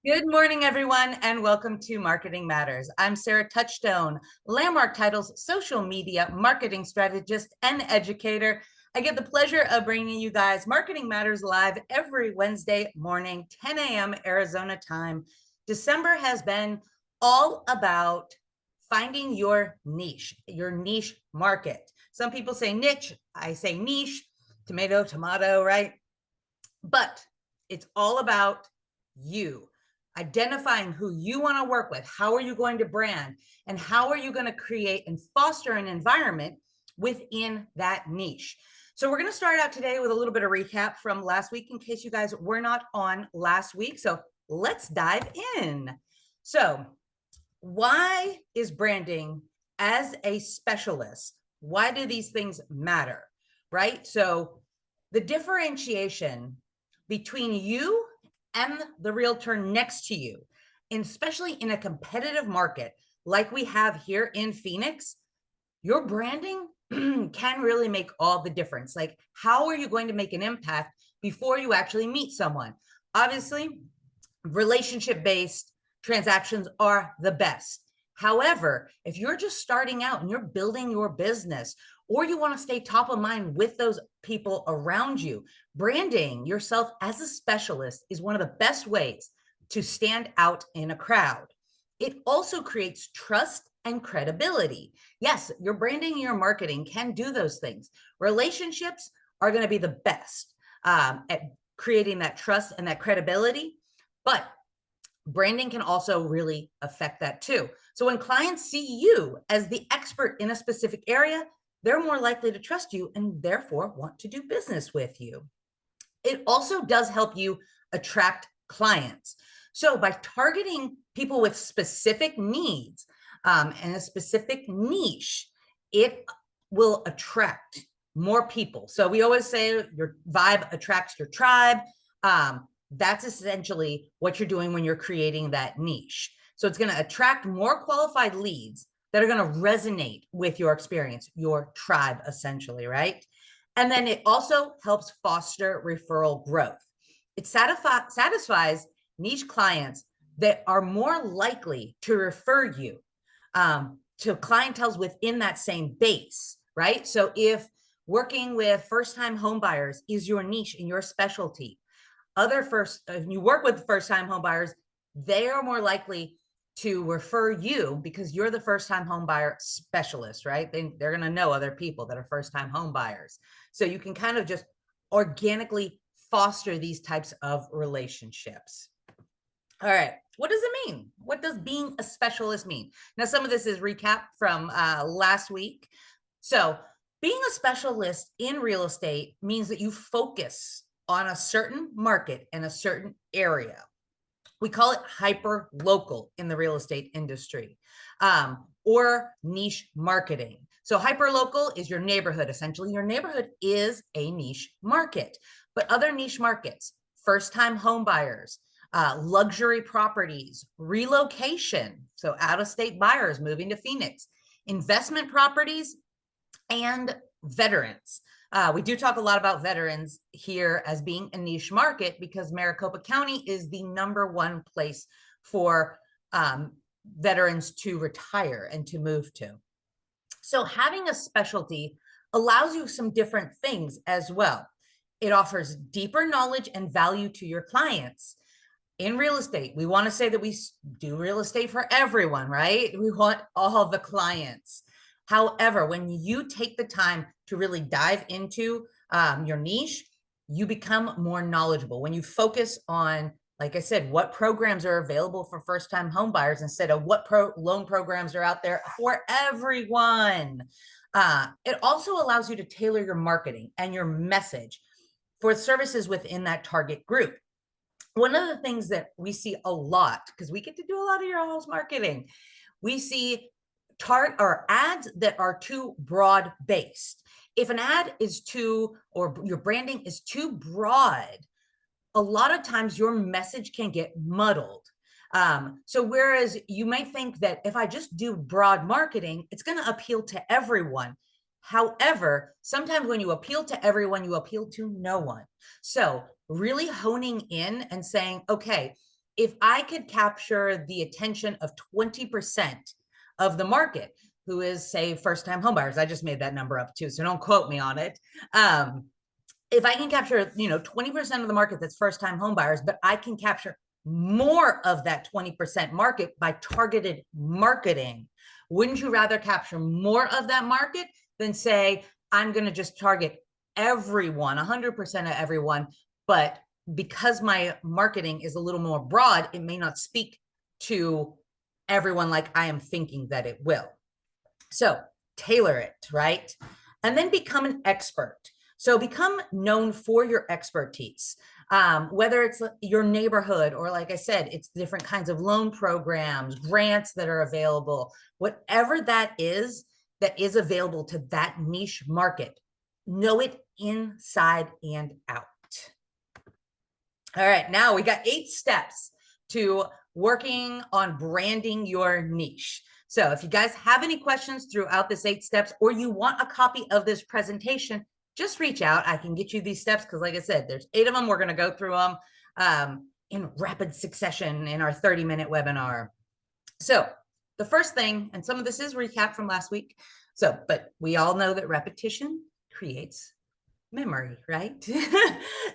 Good morning, everyone, and welcome to Marketing Matters. I'm Sarah Touchstone, Landmark Titles social media marketing strategist and educator. I get the pleasure of bringing you guys Marketing Matters live every Wednesday morning, 10 a.m. Arizona time. December has been all about finding your niche market. Some people say niche, I say niche, tomato, tomato, right? But it's all about you identifying who you want to work with. How are you going to brand? And how are you going to create and foster an environment within that niche? So we're going to start out today with a little bit of recap from last week in case you guys were not on last week. So let's dive in. So why is branding as a specialist? Why do these things matter, right? So the differentiation between you and the realtor next to you, and especially in a competitive market like we have here in Phoenix, your branding can really make all the difference. Like, how are you going to make an impact before you actually meet someone? Obviously, relationship-based transactions are the best. However, if you're just starting out and you're building your business, or you want to stay top of mind with those people around you, branding yourself as a specialist is one of the best ways to stand out in a crowd. It also creates trust and credibility. Yes, your branding and your marketing can do those things. Relationships are going to be the best at creating that trust and that credibility, but branding can also really affect that too. So when clients see you as the expert in a specific area, they're more likely to trust you and therefore want to do business with you. It also does help you attract clients. So by targeting people with specific needs and a specific niche, it will attract more people. So we always say your vibe attracts your tribe. That's essentially what you're doing when you're creating that niche. So it's going to attract more qualified leads that are going to resonate with your experience, your tribe, essentially, right? And then it also helps foster referral growth. It satisfies niche clients that are more likely to refer you to clientele within that same base, right? So if working with first-time home buyers is your niche and your specialty, if you work with first-time home buyers, they are more likely to refer you because you're the first-time home buyer specialist, right? They're going to know other people that are first-time home buyers. So you can kind of just organically foster these types of relationships. All right. What does it mean? What does being a specialist mean? Now, some of this is recap from last week. So being a specialist in real estate means that you focus on a certain market in a certain area. We call it hyper local in the real estate industry, or niche marketing. So hyper local is your neighborhood. Essentially, your neighborhood is a niche market. But other niche markets, first-time home buyers, luxury properties, relocation, so out-of-state buyers moving to Phoenix, investment properties, and veterans. We do talk a lot about veterans here as being a niche market because Maricopa County is the #1 place for veterans to retire and to move to. So having a specialty allows you some different things as well. It offers deeper knowledge and value to your clients. In real estate, we want to say that we do real estate for everyone, right? We want all the clients. However, when you take the time to really dive into your niche, you become more knowledgeable. When you focus on, like I said, what programs are available for first-time home buyers instead of what loan programs are out there for everyone. It also allows you to tailor your marketing and your message for services within that target group. One of the things that we see a lot, because we get to do a lot of your all's marketing, we see ads that are too broad based. If an ad is or your branding is too broad, a lot of times your message can get muddled. So whereas you might think that if I just do broad marketing, it's going to appeal to everyone. However, sometimes when you appeal to everyone, you appeal to no one. So really honing in and saying, okay, if I could capture the attention of 20% of the market, who is, say, first-time homebuyers, I just made that number up too, so don't quote me on it. If I can capture, 20% of the market that's first-time homebuyers, but I can capture more of that 20% market by targeted marketing, wouldn't you rather capture more of that market than say, I'm going to just target everyone, 100% of everyone, but because my marketing is a little more broad, it may not speak to everyone like I am thinking that it will. So tailor it, right? And then become an expert. So become known for your expertise, whether it's your neighborhood or, like I said, it's different kinds of loan programs, grants that are available, whatever that is available to that niche market. Know it inside and out. All right, now we got 8 steps to working on branding your niche. So if you guys have any questions throughout this 8 steps, or you want a copy of this presentation, just reach out. I can get you these steps because, like I said, there's 8 of them. We're going to go through them in rapid succession in our 30-minute webinar. So the first thing, and some of this is recap from last week, but we all know that repetition creates memory, right?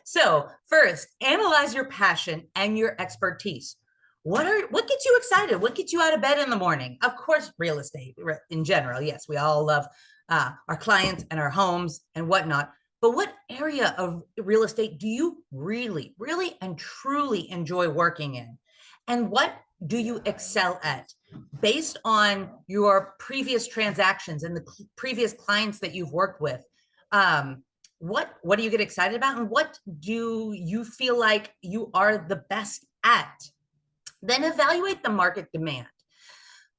So first, analyze your passion and your expertise. What gets you excited? What gets you out of bed in the morning? Of course, real estate in general. Yes, we all love our clients and our homes and whatnot. But what area of real estate do you really, really and truly enjoy working in? And what do you excel at? Based on your previous transactions and the previous clients that you've worked with, what do you get excited about? And what do you feel like you are the best at? Then evaluate the market demand.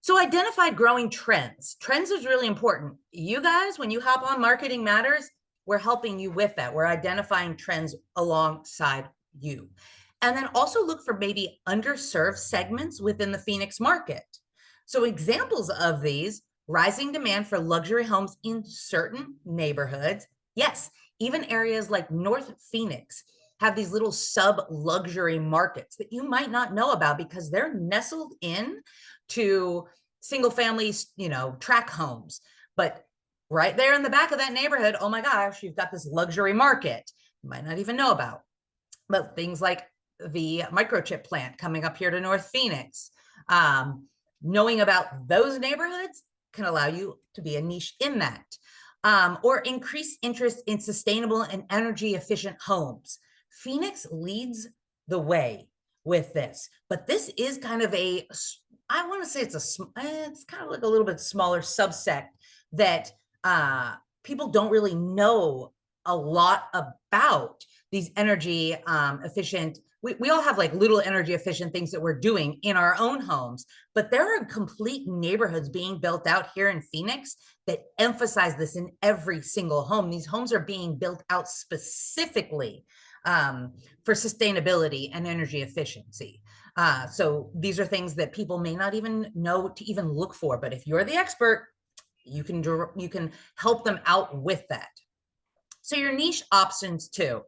So identify growing trends. Trends is really important. You guys, when you hop on Marketing Matters, we're helping you with that. We're identifying trends alongside you. And then also look for maybe underserved segments within the Phoenix market. So examples of these: rising demand for luxury homes in certain neighborhoods. Yes, even areas like North Phoenix have these little sub-luxury markets that you might not know about because they're nestled in to single family, tract homes. But right there in the back of that neighborhood, oh my gosh, you've got this luxury market you might not even know about. But things like the microchip plant coming up here to North Phoenix, knowing about those neighborhoods can allow you to be a niche in that. Or increase interest in sustainable and energy efficient homes. Phoenix leads the way with this, but this is kind of I want to say it's kind of like a little bit smaller subset that people don't really know a lot about. These energy efficient, we all have like little energy efficient things that we're doing in our own homes, but there are complete neighborhoods being built out here in Phoenix that emphasize this in every single home. These homes are being built out specifically for sustainability and energy efficiency. So these are things that people may not even know to even look for, but if you're the expert, you can help them out with that. So your niche options too.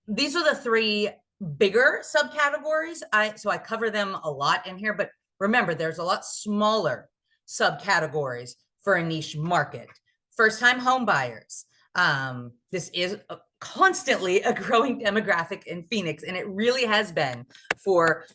These are the 3 bigger subcategories. So I cover them a lot in here, but remember, there's a lot smaller subcategories for a niche market. First-time home buyers. This is constantly a growing demographic in Phoenix, and it really has been for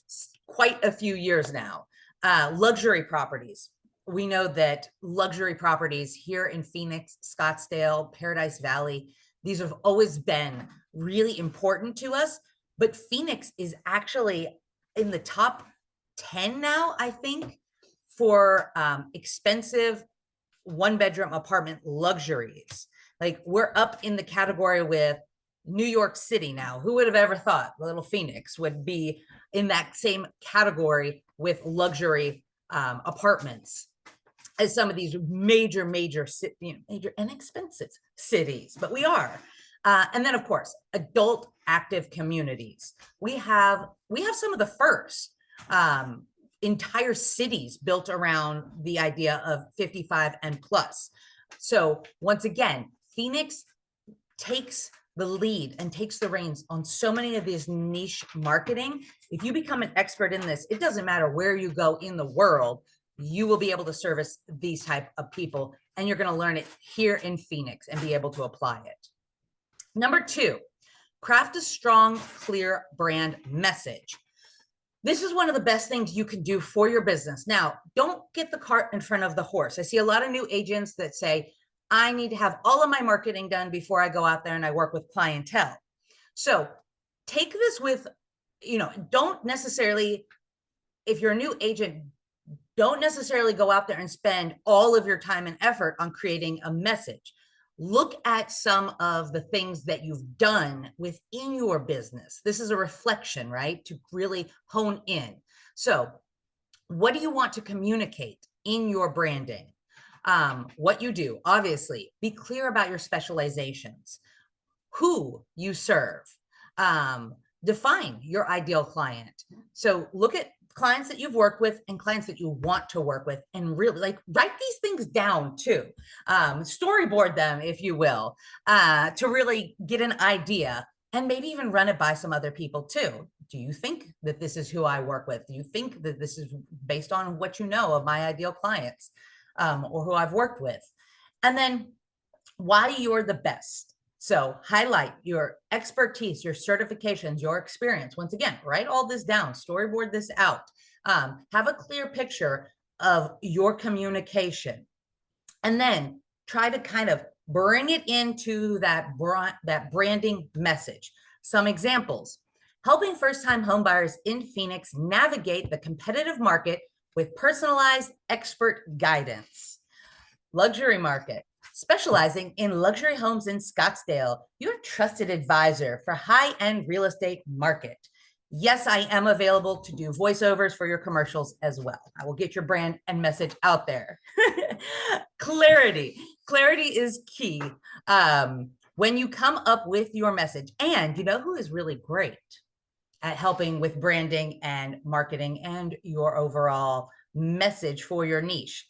quite a few years now. Luxury properties. We know that luxury properties here in Phoenix, Scottsdale, Paradise Valley, these have always been really important to us, but Phoenix is actually in the top 10 now, I think, for expensive 1-bedroom apartment luxuries. Like, we're up in the category with New York City now. Who would have ever thought little Phoenix would be in that same category with luxury apartments as some of these major and expensive cities, but we are. And then, of course, adult active communities. We have some of the first entire cities built around the idea of 55 and plus. So once again, Phoenix takes the lead and takes the reins on so many of these niche marketing. If you become an expert in this, it doesn't matter where you go in the world, you will be able to service these type of people, and you're going to learn it here in Phoenix and be able to apply it. Number 2, craft a strong, clear brand message. This is one of the best things you can do for your business. Now, don't get the cart in front of the horse. I see a lot of new agents that say, I need to have all of my marketing done before I go out there and I work with clientele. So take this with, don't necessarily, if you're a new agent, don't necessarily go out there and spend all of your time and effort on creating a message. Look at some of the things that you've done within your business. This is a reflection, right? To really hone in. So what do you want to communicate in your branding? What you do, obviously, be clear about your specializations, who you serve, define your ideal client. So look at clients that you've worked with and clients that you want to work with, and really write these things down too. Storyboard them, if you will, to really get an idea, and maybe even run it by some other people too. Do you think that this is who I work with? Do you think that this is based on what you know of my ideal clients, or who I've worked with? And then why you're the best. So highlight your expertise, your certifications, your experience. Once again, write all this down, storyboard this out. Have a clear picture of your communication. And then try to kind of bring it into that branding message. Some examples: helping first-time homebuyers in Phoenix navigate the competitive market with personalized expert guidance. Luxury market: specializing in luxury homes in Scottsdale, your trusted advisor for high-end real estate market. Yes, I am available to do voiceovers for your commercials as well. I will get your brand and message out there. Clarity. Clarity is key when you come up with your message. And you know who is really great at helping with branding and marketing and your overall message for your niche?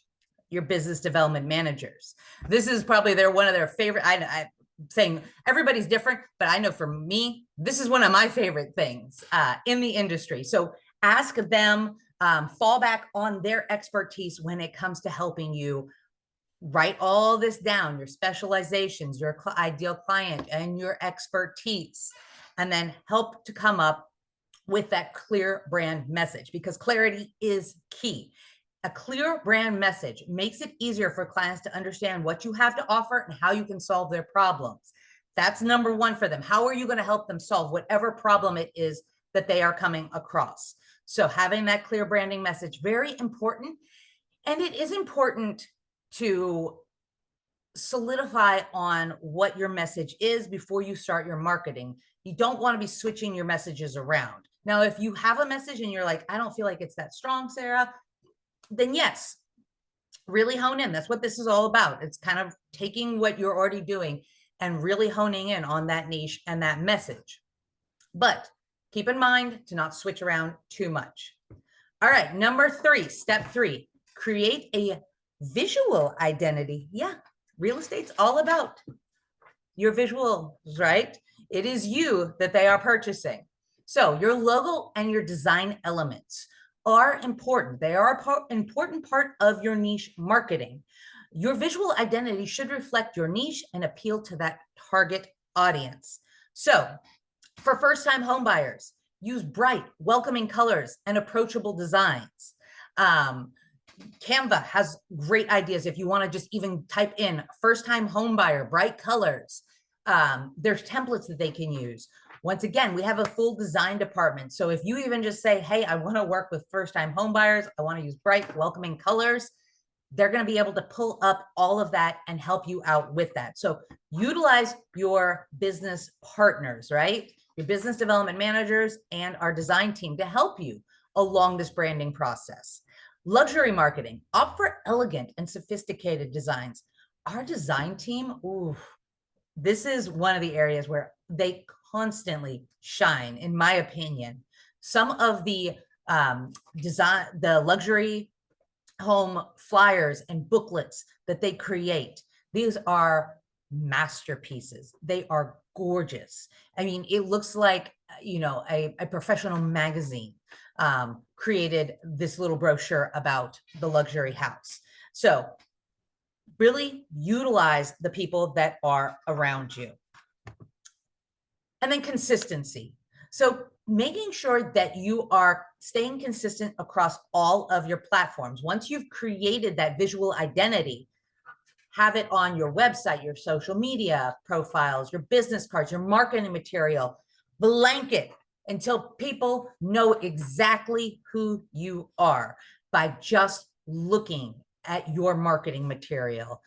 Your business development managers. This is probably one of their favorite. I'm saying everybody's different, but I know for me, this is one of my favorite things in the industry. So ask them, fall back on their expertise when it comes to helping you write all this down, your specializations, your ideal client, and your expertise, and then help to come up with that clear brand message, because clarity is key. A clear brand message makes it easier for clients to understand what you have to offer and how you can solve their problems. That's number one for them. How are you going to help them solve whatever problem it is that they are coming across? So having that clear branding message, very important. And it is important to solidify on what your message is before you start your marketing. You don't want to be switching your messages around. Now, if you have a message and you're like, I don't feel like it's that strong, Sarah, then yes, really hone in. That's what this is all about. It's kind of taking what you're already doing and really honing in on that niche and that message. But keep in mind to not switch around too much. All right, number 3, step 3, create a visual identity. Yeah, real estate's all about your visuals, right? It is you that they are purchasing. So your logo and your design elements are important. They are an important part of your niche marketing. Your visual identity should reflect your niche and appeal to that target audience. So for first-time home buyers, use bright, welcoming colors and approachable designs. Canva has great ideas if you want to just even type in first-time home buyer, bright colors. There's templates that they can use. Once again, we have a full design department. So if you even just say, hey, I want to work with first-time home buyers, I want to use bright, welcoming colors, they're going to be able to pull up all of that and help you out with that. So utilize your business partners, right? Your business development managers and our design team to help you along this branding process. Luxury marketing, opt for elegant and sophisticated designs. Our design team, this is one of the areas where they constantly shine, in my opinion. Some of the the luxury home flyers and booklets that they create, these are masterpieces. They are gorgeous. I mean, it looks like, a professional magazine created this little brochure about the luxury house. So really utilize the people that are around you. And then consistency. So making sure that you are staying consistent across all of your platforms. Once you've created that visual identity, have it on your website, your social media profiles, your business cards, your marketing material, blanket, until people know exactly who you are by just looking at your marketing material.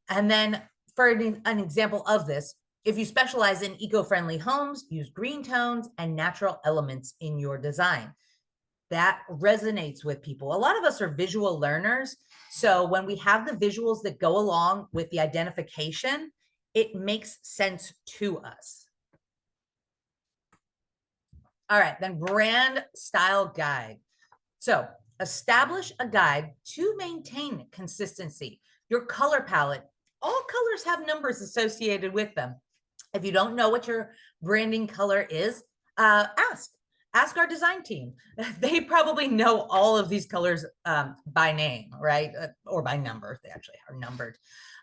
And then for an example of this, if you specialize in eco-friendly homes, use green tones and natural elements in your design. That resonates with people. A lot of us are visual learners. So when we have the visuals that go along with the identification, it makes sense to us. All right, then brand style guide. So establish a guide to maintain consistency. Your color palette, all colors have numbers associated with them. If you don't know what your branding color is, ask our design team. They probably know all of these colors by name, right? Or by number. They actually are numbered.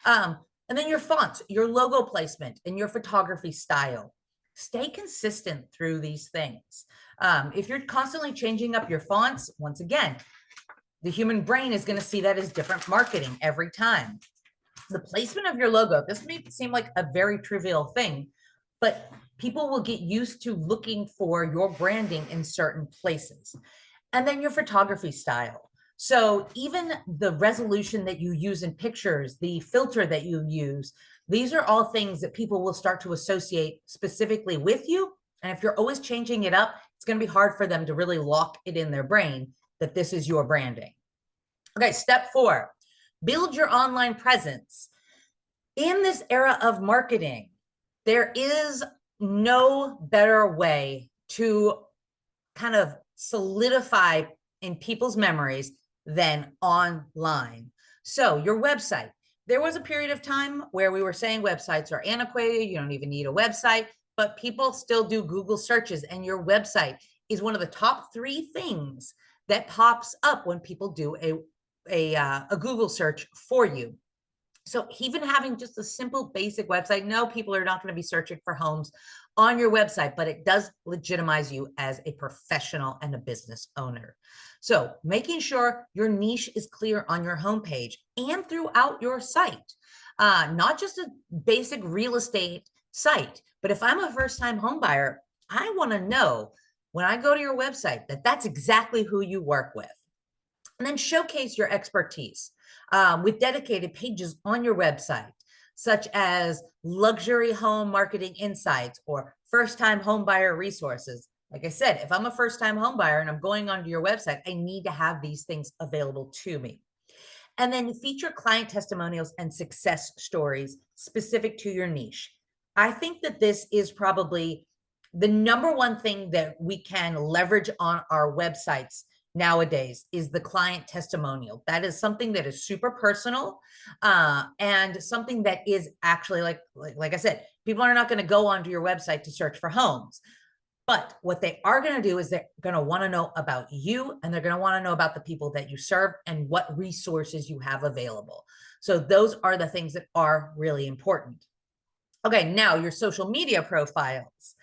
And then your font, your logo placement, and your photography style. Stay consistent through these things. If you're constantly changing up your fonts, once again, the human brain is going to see that as different marketing every time. The placement of your logo, this may seem like a very trivial thing, but people will get used to looking for your branding in certain places. And then your photography style. So even the resolution that you use in pictures, the filter that you use, these are all things that people will start to associate specifically with you. And if you're always changing it up, it's going to be hard for them to really lock it in their brain that this is your branding. Okay, step 4, build your online presence. In this era of marketing, there is no better way to kind of solidify in people's memories than online. So your website, there was a period of time where we were saying websites are antiquated, you don't even need a website, but people still do Google searches, and your website is one of the top 3 things that pops up when people do a Google search for you. So even having just a simple basic website, no, people are not going to be searching for homes on your website, but it does legitimize you as a professional and a business owner. So making sure your niche is clear on your homepage and throughout your site, not just a basic real estate site, but if I'm a first-time home buyer, I want to know when I go to your website that that's exactly who you work with. And then showcase your expertise with dedicated pages on your website, such as luxury home marketing insights or first-time home buyer resources. Like I said, if I'm a first-time home buyer and I'm going onto your website, I need to have these things available to me. And then feature client testimonials and success stories specific to your niche. I think that this is probably the number one thing that we can leverage on our websites nowadays is the client testimonial. That is something that is super personal and something that is actually like I said, people are not going to go onto your website to search for homes. But what they are going to do is they're going to want to know about you, and they're going to want to know about the people that you serve and what resources you have available. So those are the things that are really important. Okay, now your social media profiles.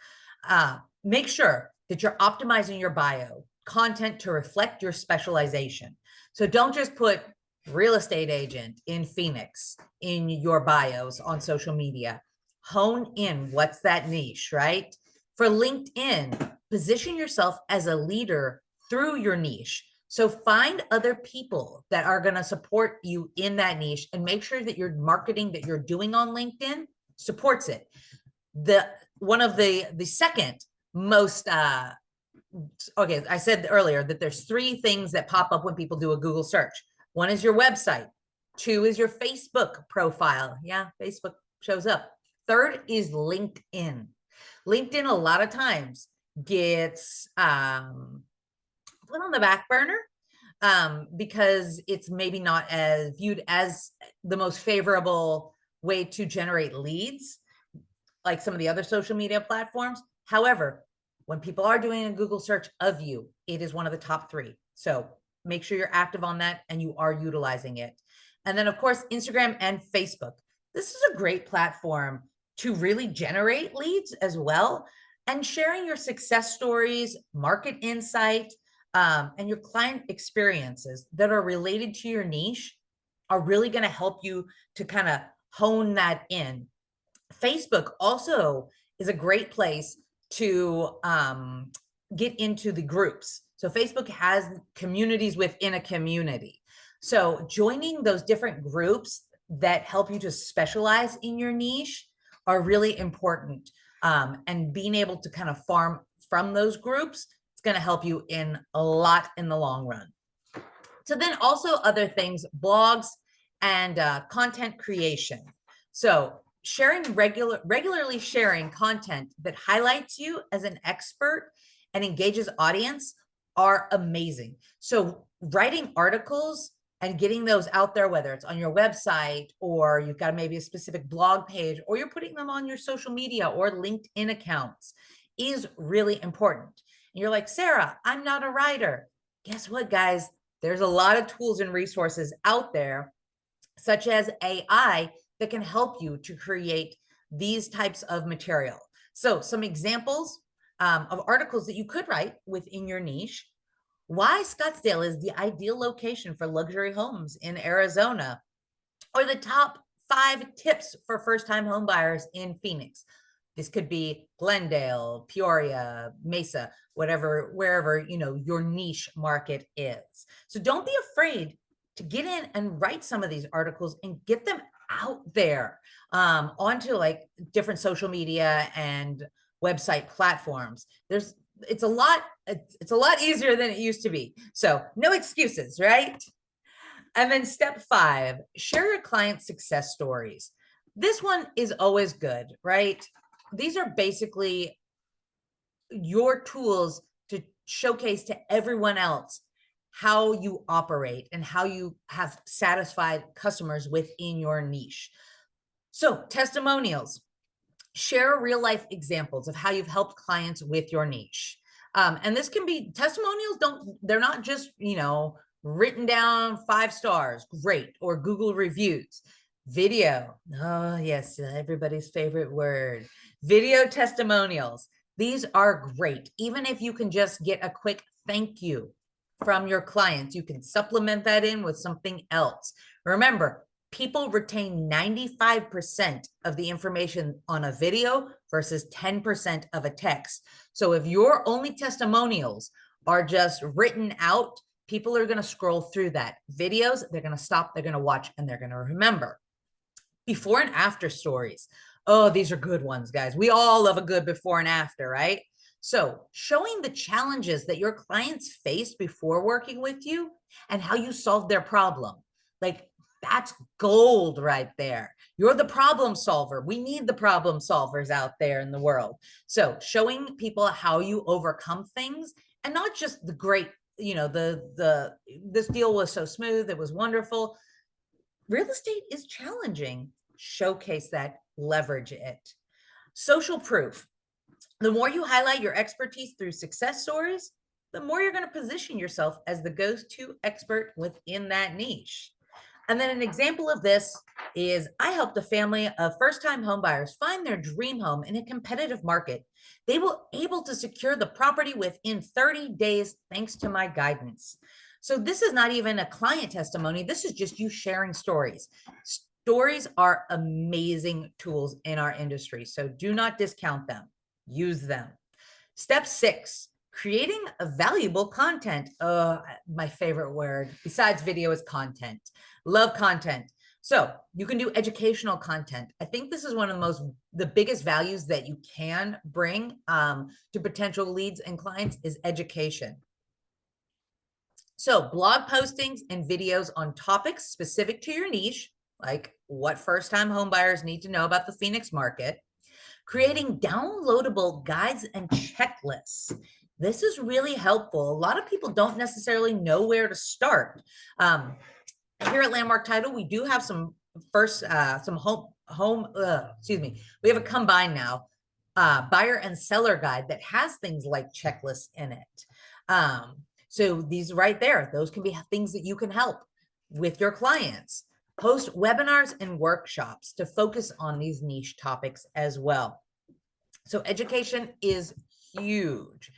Make sure that you're optimizing your bio content to reflect your specialization. So don't just put real estate agent in Phoenix in your bios on social media. Hone in what's that niche, right? For LinkedIn, position yourself as a leader through your niche. So find other people that are going to support you in that niche and make sure that your marketing that you're doing on LinkedIn supports it. One of the second most okay, I said earlier that there's 3 things that pop up when people do a Google search. 1 is your website. 2 is your Facebook profile. Yeah, Facebook shows up. 3rd is LinkedIn. LinkedIn a lot of times gets put on the back burner because it's maybe not as viewed as the most favorable way to generate leads. like some of the other social media platforms. However, when people are doing a Google search of you, it is one of the top 3. So make sure you're active on that and you are utilizing it. And then, of course, Instagram and Facebook. This is a great platform to really generate leads as well. And sharing your success stories, market insight, and your client experiences that are related to your niche are really going to help you to kind of hone that in. Facebook also is a great place to get into the groups. So Facebook has communities within a community. So joining those different groups that help you to specialize in your niche are really important. And being able to kind of farm from those groups, it's going to help you in a lot in the long run. So then also other things, blogs and content creation. So regularly sharing content that highlights you as an expert and engages audience are amazing. So writing articles and getting those out there, whether it's on your website or you've got maybe a specific blog page or you're putting them on your social media or LinkedIn accounts, is really important. And you're like, Sarah, I'm not a writer. Guess what, guys? There's a lot of tools and resources out there, such as AI, that can help you to create these types of material. So some examples of articles that you could write within your niche: why Scottsdale is the ideal location for luxury homes in Arizona, or the top 5 tips for first-time home buyers in Phoenix. This could be Glendale, Peoria, Mesa, whatever, wherever, your niche market is. So don't be afraid to get in and write some of these articles and get them out there onto like different social media and website platforms. It's a lot easier than it used to be. So no excuses, right? And then step 5, share your client success stories. This one is always good, right? These are basically your tools to showcase to everyone else how you operate and how you have satisfied customers within your niche. So testimonials, share real life examples of how you've helped clients with your niche. And this can be testimonials. They're not just, written down 5 stars, great, or Google reviews. Video. Oh yes, everybody's favorite word. Video testimonials. These are great. Even if you can just get a quick thank you from your clients, you can supplement that in with something else. Remember, people retain 95% of the information on a video versus 10% of a text. So if your only testimonials are just written out, people are going to scroll through that. Videos, they're going to stop, they're going to watch, and they're going to remember. Before and after stories. Oh, these are good ones, guys. We all love a good before and after, right? So showing the challenges that your clients faced before working with you and how you solved their problem. Like, that's gold right there. You're the problem solver. We need the problem solvers out there in the world. So showing people how you overcome things, and not just the great, this deal was so smooth, it was wonderful. Real estate is challenging. Showcase that, leverage it. Social proof. The more you highlight your expertise through success stories, the more you're going to position yourself as the go-to expert within that niche. And then an example of this is, I helped a family of first-time homebuyers find their dream home in a competitive market. They were able to secure the property within 30 days thanks to my guidance. So this is not even a client testimony. This is just you sharing stories. Stories are amazing tools in our industry, so do not discount them. Use them. Step 6, creating a valuable content. My favorite word besides video is content. Love content. So you can do educational content. I think this is one of the biggest values that you can bring to potential leads and clients is education. So blog postings and videos on topics specific to your niche, like what first-time homebuyers need to know about the Phoenix market. Creating downloadable guides and checklists. This is really helpful. A lot of people don't necessarily know where to start. Here at Landmark Title, we do have some we have a combined now buyer and seller guide that has things like checklists in it. So these right there, those can be things that you can help with your clients. Host webinars and workshops to focus on these niche topics as well. So education is huge.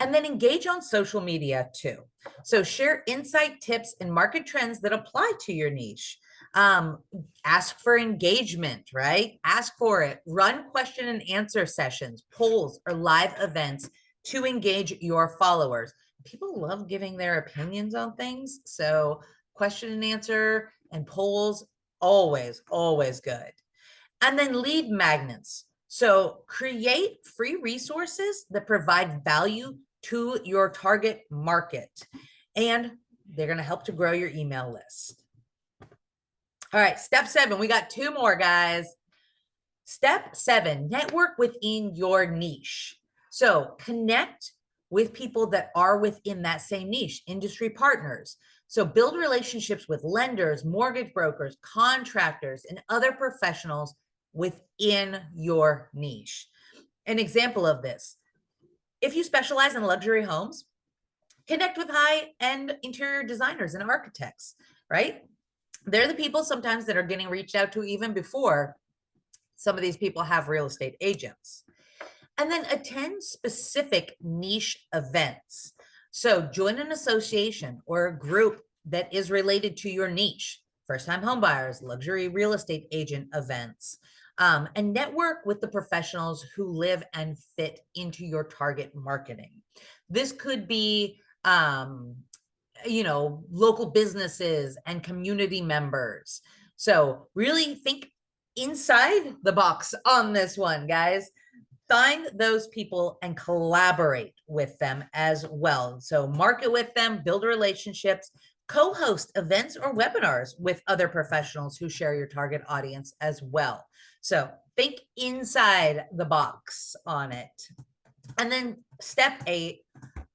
And then engage on social media too. So share insight, tips, and market trends that apply to your niche. Ask for engagement, right? Ask for it. Run question and answer sessions, polls, or live events to engage your followers. People love giving their opinions on things. So question and answer and polls, always, always good. And then lead magnets. So create free resources that provide value to your target market, and they're going to help to grow your email list. All right, step 7. We got 2 more, guys. Step 7, network within your niche. So connect with people that are within that same niche, industry partners. So build relationships with lenders, mortgage brokers, contractors, and other professionals within your niche. An example of this, if you specialize in luxury homes, connect with high-end interior designers and architects, right? They're the people sometimes that are getting reached out to even before some of these people have real estate agents. And then attend specific niche events. So join an association or a group that is related to your niche, first-time homebuyers, luxury real estate agent events, and network with the professionals who live and fit into your target marketing. This could be, local businesses and community members. So really think inside the box on this one, guys. Find those people and collaborate with them as well. So market with them, build relationships, co-host events or webinars with other professionals who share your target audience as well. So think inside the box on it. And then step 8,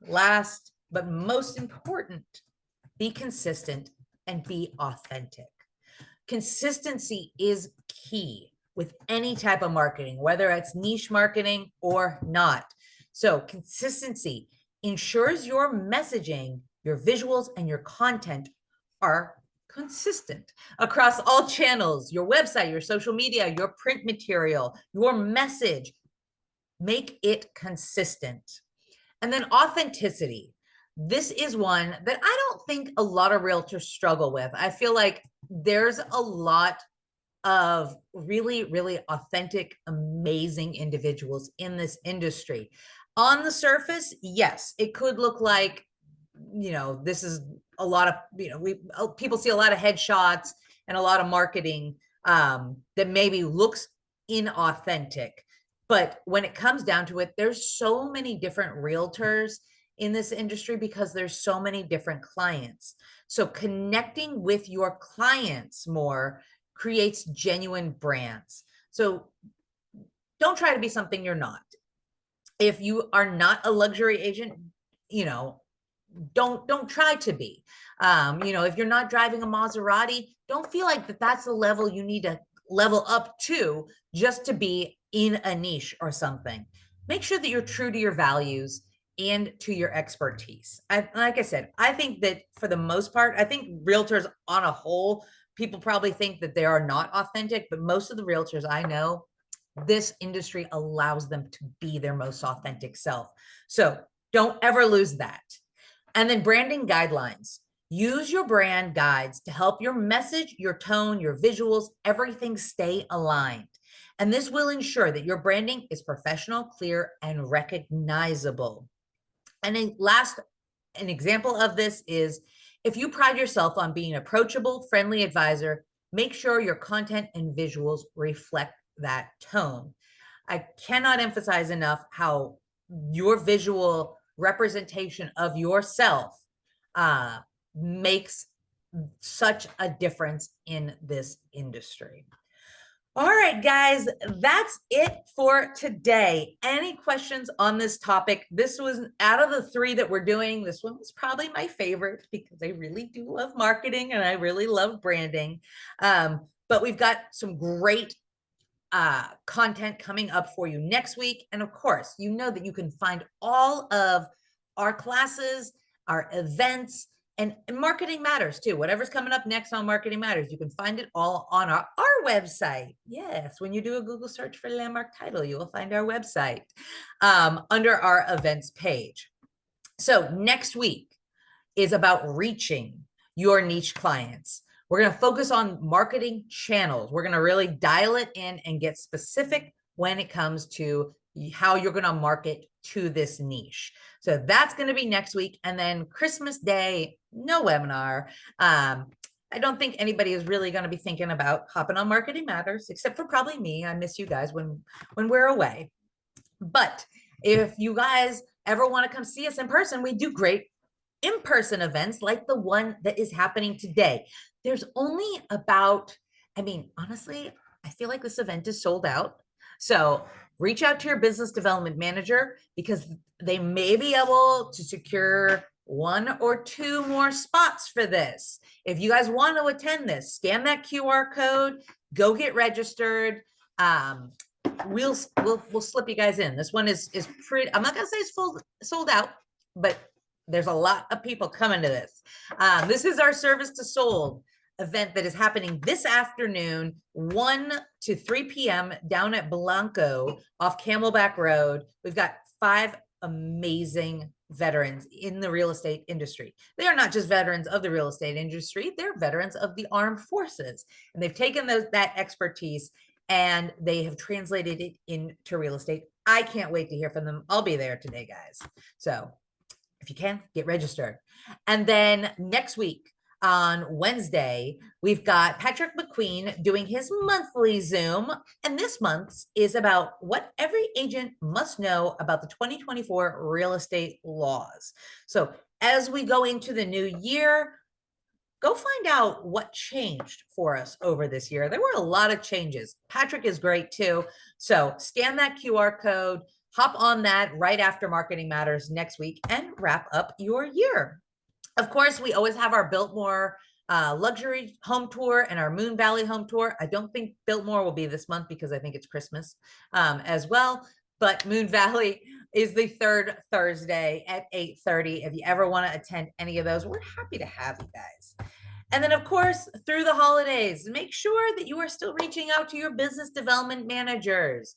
last but most important, be consistent and be authentic. Consistency is key with any type of marketing, whether it's niche marketing or not. So consistency ensures your messaging, your visuals, and your content are consistent across all channels, your website, your social media, your print material, your message. Make it consistent. And then authenticity. This is one that I don't think a lot of realtors struggle with. I feel like there's a lot of really, really authentic, amazing individuals in this industry. On the surface, yes, it could look like, this is a lot of, people see a lot of headshots and a lot of marketing that maybe looks inauthentic. But when it comes down to it, there's so many different realtors in this industry because there's so many different clients. So connecting with your clients more creates genuine brands. So don't try to be something you're not. If you are not a luxury agent, don't try to be. If you're not driving a Maserati, don't feel like that's the level you need to level up to just to be in a niche or something. Make sure that you're true to your values and to your expertise. Like I said, I think that for the most part, I think realtors on a whole, people probably think that they are not authentic, but most of the realtors I know, this industry allows them to be their most authentic self. So don't ever lose that. And then branding guidelines. Use your brand guides to help your message, your tone, your visuals, everything stay aligned. And this will ensure that your branding is professional, clear, and recognizable. And then last, an example of this is if you pride yourself on being an approachable, friendly advisor, make sure your content and visuals reflect that tone. I cannot emphasize enough how your visual representation of yourself makes such a difference in this industry. All right, guys, that's it for today. Any questions on this topic? This was out of the 3 that we're doing. This one was probably my favorite because I really do love marketing and I really love branding. But we've got some great content coming up for you next week. And of course, you know that you can find all of our classes, our events, and Marketing Matters too. Whatever's coming up next on Marketing Matters, you can find it all on our website. Yes, when you do a Google search for Landmark Title, you will find our website under our events page. So next week is about reaching your niche clients. We're going to focus on marketing channels. We're going to really dial it in and get specific when it comes to how you're going to market to this niche. So that's going to be next week. And then Christmas Day, no webinar. I don't think anybody is really going to be thinking about hopping on Marketing Matters, except for probably me. I miss you guys when we're away. But if you guys ever want to come see us in person, we do great in-person events like the one that is happening today. There's only about, honestly, I feel like this event is sold out. So reach out to your business development manager because they may be able to secure 1 or 2 more spots for this. If you guys want to attend this, scan that QR code, go get registered. We'll slip you guys in. This one is pretty, I'm not gonna say it's sold out, but there's a lot of people coming to this. This is our Service to Sold event that is happening this afternoon, 1 to 3 p.m. down at Blanco off Camelback Road. We've got 5 amazing veterans in the real estate industry. They are not just veterans of the real estate industry, they're veterans of the armed forces. And they've taken that expertise and they have translated it into real estate. I can't wait to hear from them. I'll be there today, guys. So if you can, get registered. And then next week on Wednesday, we've got Patrick McQueen doing his monthly Zoom. And this month's is about what every agent must know about the 2024 real estate laws. So as we go into the new year, go find out what changed for us over this year. There were a lot of changes. Patrick is great too. So scan that QR code, hop on that right after Marketing Matters next week and wrap up your year. Of course, we always have our Biltmore luxury home tour and our Moon Valley home tour. I don't think Biltmore will be this month because I think it's Christmas as well. But Moon Valley is the 3rd Thursday at 8:30. If you ever want to attend any of those, we're happy to have you guys. And then, of course, through the holidays, make sure that you are still reaching out to your business development managers.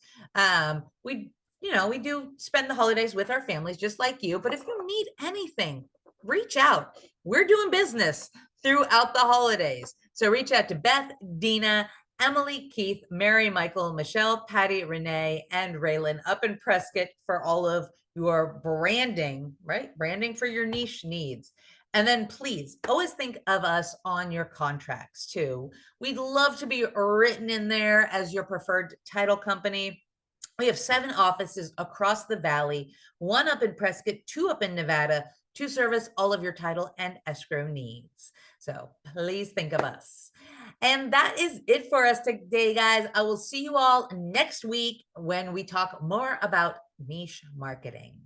We do spend the holidays with our families just like you. But if you need anything, reach out. We're doing business throughout the holidays. So reach out to Beth, Dina, Emily, Keith, Mary, Michael, Michelle, Patty, Renee, and Raylan up in Prescott for all of your branding, right? Branding for your niche needs. And then please always think of us on your contracts too. We'd love to be written in there as your preferred title company. We have 7 offices across the valley, 1 up in Prescott, 2 up in Nevada, to service all of your title and escrow needs. So please think of us. And that is it for us today, guys. I will see you all next week when we talk more about niche marketing.